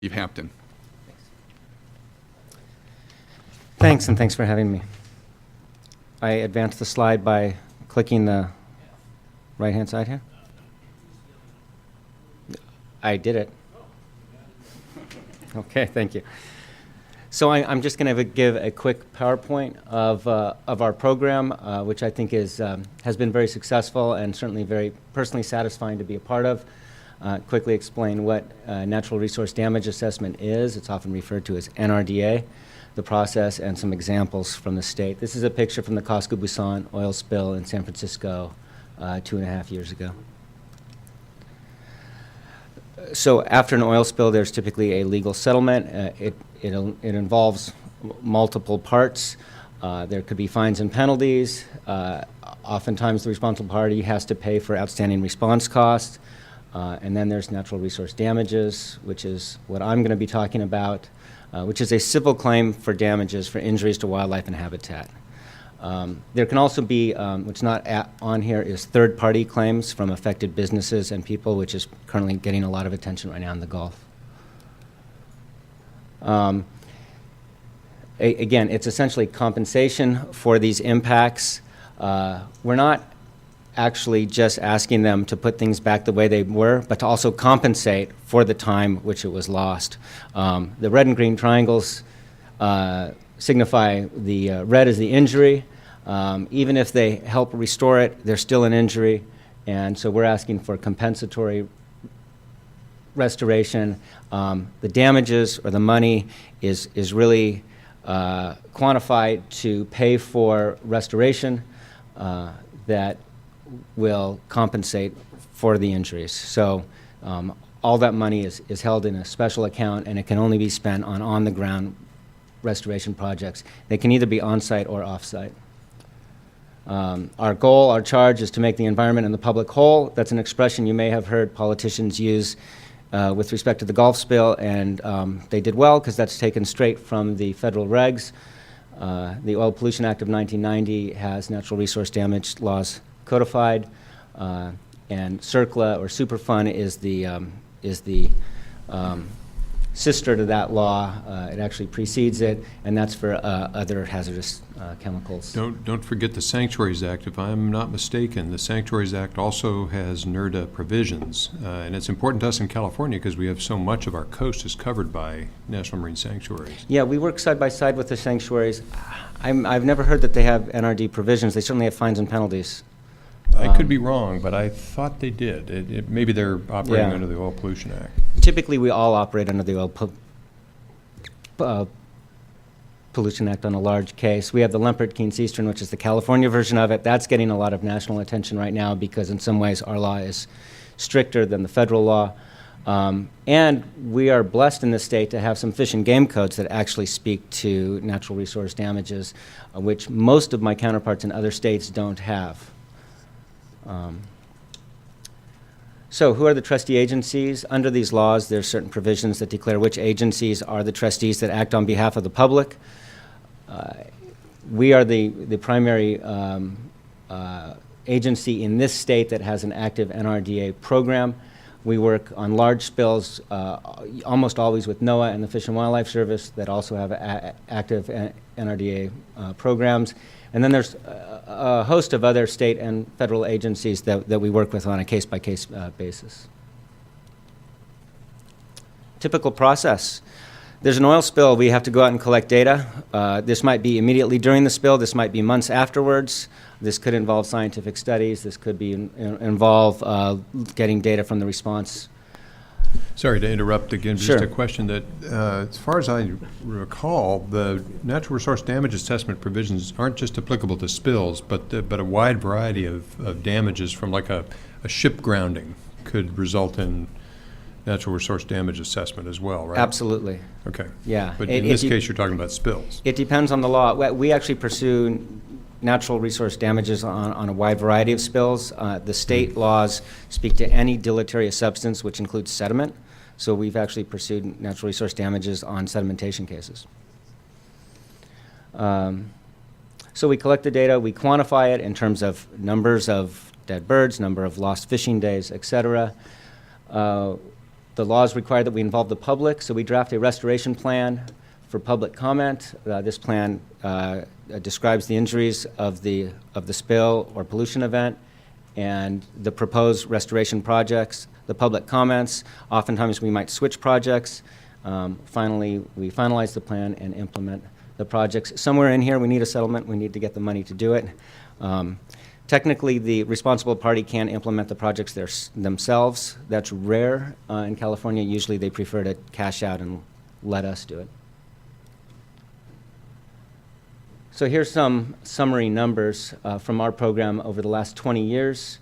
Steve Hampton. Thanks, and thanks for having me. I advance the slide by clicking the right-hand side here. I did it. Okay, thank you. So I'm just going to give a quick PowerPoint of our program, which I think has been very successful and certainly very personally satisfying to be a part of. Quickly explain what natural resource damage assessment is. It's often referred to as NRDA, the process, and some examples from the state. This is a picture from the Costco-Busan oil spill in San Francisco 2.5 years ago. So after an oil spill, there's typically a legal settlement. It involves multiple parts. There could be fines and penalties. Oftentimes the responsible party has to pay for outstanding response costs. And then there's natural resource damages, which is what I'm going to be talking about, which is a civil claim for damages for injuries to wildlife and habitat. There can also be, what's not on here, is third-party claims from affected businesses and people, which is currently getting a lot of attention right now in the Gulf. Again, it's essentially compensation for these impacts. We're not actually just asking them to put things back the way they were, but to also compensate for the time which it was lost. The red and green triangles signify the red is the injury. Even if they help restore it, they're still an injury, and so we're asking for compensatory restoration. The damages or the money is really quantified to pay for restoration that will compensate for the injuries. So all that money is held in a special account, and it can only be spent on on-the-ground restoration projects. They can either be on-site or off-site. Our goal, our charge, is to make the environment and the public whole. That's an expression you may have heard politicians use with respect to the Gulf spill, and they did well because that's taken straight from the federal regs. The Oil Pollution Act of 1990 has natural resource damage laws codified, and CERCLA or Superfund is the sister to that law. It actually precedes it, and that's for other hazardous chemicals. Don't forget the Sanctuaries Act. If I'm not mistaken, the Sanctuaries Act also has NRDA provisions, and it's important to us in California because we have so much of our coast is covered by national marine sanctuaries. Yeah, we work side by side with the sanctuaries. I've never heard that they have NRD provisions. They certainly have fines and penalties. I could be wrong, but I thought they did. Maybe they're operating under the Oil Pollution Act. Typically, we all operate under the Oil Pollution Act on a large case. We have the Lempert-Keene Eastern, which is the California version of it. That's getting a lot of national attention right now because in some ways our law is stricter than the federal law. And we are blessed in this state to have some fish and game codes that actually speak to natural resource damages, which most of my counterparts in other states don't have. So who are the trustee agencies? Under these laws, there are certain provisions that declare which agencies are the trustees that act on behalf of the public. We are the primary agency in this state that has an active NRDA program. We work on large spills, almost always with NOAA and the Fish and Wildlife Service that also have active NRDA programs. And then there's a host of other state and federal agencies that we work with on a case-by-case basis. Typical process. There's an oil spill. We have to go out and collect data. This might be immediately during the spill. This might be months afterwards. This could involve scientific studies. This could be involve getting data from the response. Sorry to interrupt again. Sure. Just a question that, as far as I recall, the natural resource damage assessment provisions aren't just applicable to spills, but a wide variety of damages from like a ship grounding could result in natural resource damage assessment as well, right? Absolutely. Okay. Yeah. But in this case, you're talking about spills. It depends on the law. We actually pursue natural resource damages on a wide variety of spills. The state laws speak to any deleterious substance, which includes sediment. So we've actually pursued natural resource damages on sedimentation cases. So we collect the data, we quantify it in terms of numbers of dead birds, number of lost fishing days, et cetera. The The laws require that we involve the public, so we draft a restoration plan for public comment. This plan describes the injuries of the spill or pollution event and the proposed restoration projects, the public comments. Oftentimes we might switch projects. Finally, we finalize the plan and implement the projects. Somewhere in here we need a settlement. We need to get the money to do it. Technically, the responsible party can implement the projects themselves. That's rare in California. Usually they prefer to cash out and let us do it. So here's some summary numbers from our program over the last 20 years.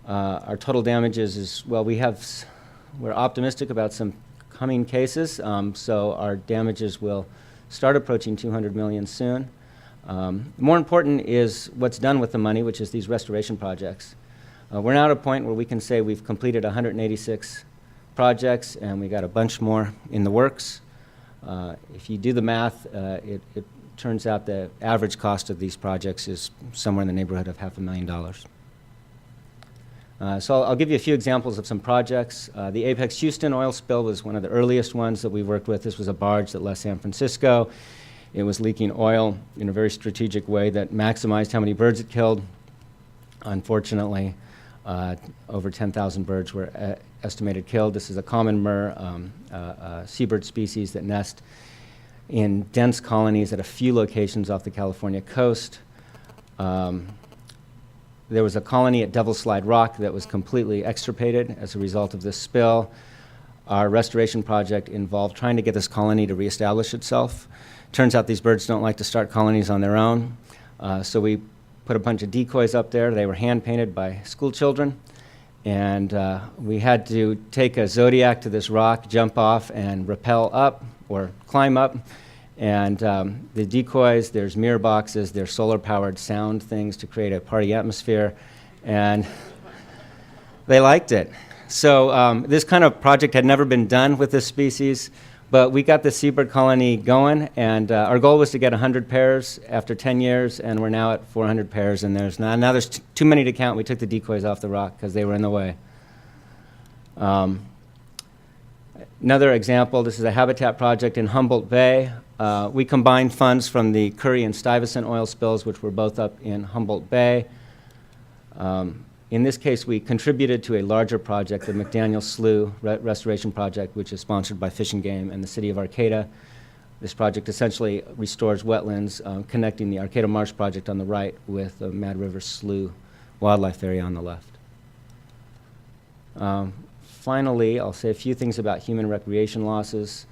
Our total damages is, well, we're optimistic about some coming cases, so our damages will start approaching $200 million soon. More important is what's done with the money, which is these restoration projects. We're now at a point where we can say we've completed 186 projects, and we got a bunch more in the works. If you do the math, it turns out the average cost of these projects is somewhere in the neighborhood of $500,000. So I'll give you a few examples of some projects. The Apex Houston oil spill was one of the earliest ones that we worked with. This was a barge that left San Francisco. It was leaking oil in a very strategic way that maximized how many birds it killed. Unfortunately, over 10,000 birds were estimated killed. This is a common murre, seabird species that nest in dense colonies at a few locations off the California coast. There was a colony at Devil's Slide Rock that was completely extirpated as a result of this spill. Our restoration project involved trying to get this colony to reestablish itself. Turns out these birds don't like to start colonies on their own, so we put a bunch of decoys up there. They were hand-painted by school children, and we had to take a Zodiac to this rock, jump off, and rappel up or climb up. And the decoys, there's mirror boxes, there's solar-powered sound things to create a party atmosphere, and they liked it. So this kind of project had never been done with this species, but we got the seabird colony going, and our goal was to get 100 pairs after 10 years, and we're now at 400 pairs, and now there's too many to count. We took the decoys off the rock because they were in the way. Another example, this is a habitat project in Humboldt Bay. We combined funds from the Curry and Stuyvesant oil spills, which were both up in Humboldt Bay. In this case, we contributed to a larger project, the McDaniel Slough Restoration Project, which is sponsored by Fish and Game and the City of Arcata. This project essentially restores wetlands, connecting the Arcata Marsh Project on the right with the Mad River Slough Wildlife Area on the left. Finally, I'll say a few things about human recreation losses,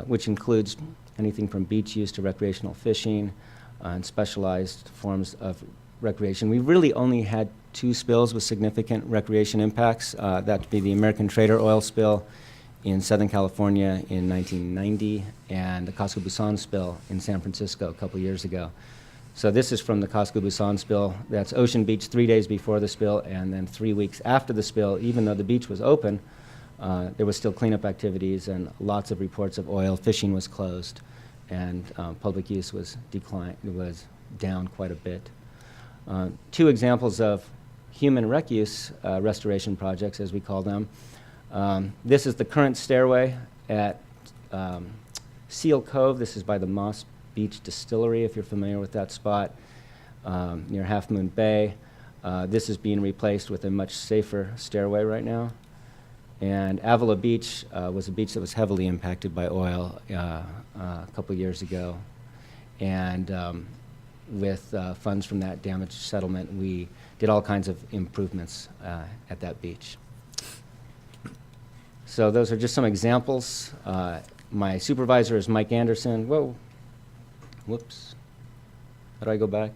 which includes anything from beach use to recreational fishing and specialized forms of recreation. We really only had 2 spills with significant recreation impacts. That would be the American Trader oil spill in Southern California in 1990 and the Casco Busan spill in San Francisco a couple years ago. So this is from the Casco Busan spill. That's Ocean Beach 3 days before the spill, and then 3 weeks after the spill, even though the beach was open, there was still cleanup activities and lots of reports of oil. Fishing was closed, and public use was down quite a bit. 2 examples of human rec use restoration projects, as we call them. This is the current stairway at Seal Cove. This is by the Moss Beach Distillery, if you're familiar with that spot, near Half Moon Bay. This is being replaced with a much safer stairway right now. And Avila Beach was a beach that was heavily impacted by oil a couple years ago. And with funds from that damage settlement, we did all kinds of improvements at that beach. So those are just some examples. My supervisor is Mike Anderson. Whoa. Whoops. How do I go back?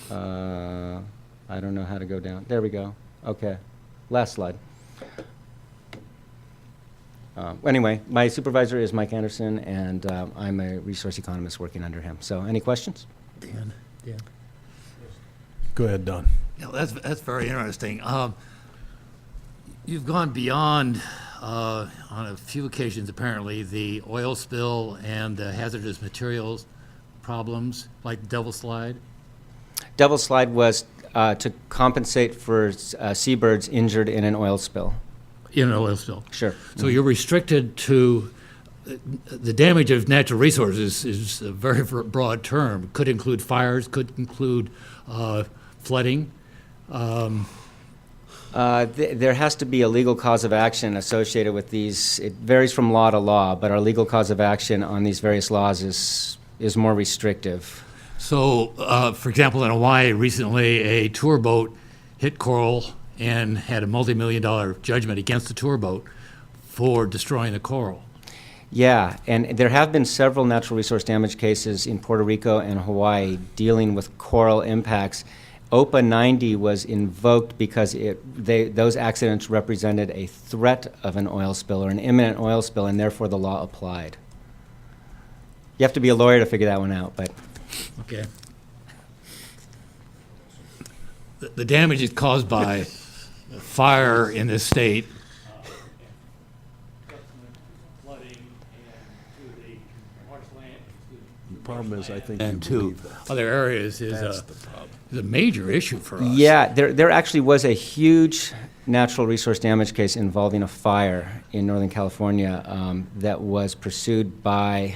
I don't know how to go down. There we go. Okay. Last slide. Anyway, my supervisor is Mike Anderson, and I'm a resource economist working under him. So any questions? Dan. Go ahead, Don. Yeah, that's very interesting. You've gone beyond, on a few occasions apparently, the oil spill and the hazardous materials problems, like Devil's Slide. Devil's Slide was to compensate for seabirds injured in an oil spill. In an oil spill. Sure. So you're restricted to, the damage of natural resources is a very broad term. Could include fires, could include flooding. There has to be a legal cause of action associated with these. It varies from law to law, but our legal cause of action on these various laws is more restrictive. So, for example, in Hawaii recently, a tour boat hit coral and had a multi-million-dollar judgment against the tour boat for destroying the coral. Yeah, and there have been several natural resource damage cases in Puerto Rico and Hawaii dealing with coral impacts. OPA 90 was invoked because those accidents represented a threat of an oil spill or an imminent oil spill, and therefore the law applied. You have to be a lawyer to figure that one out, but Okay. The damage is caused by fire in this state. Flooding and to the marshland. The problem is, I think And you to believe that. other areas is That's a, the problem. is a major issue for us. yeah, there actually was a huge natural resource damage case involving a fire in Northern California that was pursued by, I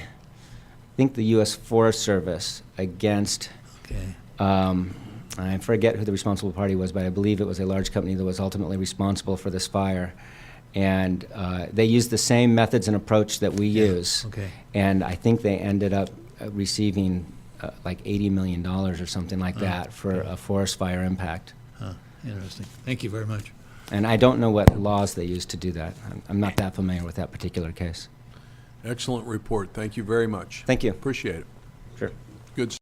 think, the U.S. Forest Service against, Okay. I forget who the responsible party was, but I believe it was a large company that was ultimately responsible for this fire. And they used the same methods and approach that we use. Okay. And I think they ended up receiving like $80 million or something like that for a forest fire impact. Huh. Interesting. Thank you very much. And I don't know what laws they used to do that. I'm not that familiar with that particular case. Excellent report. Thank you very much. Thank you. Appreciate it. Sure. Good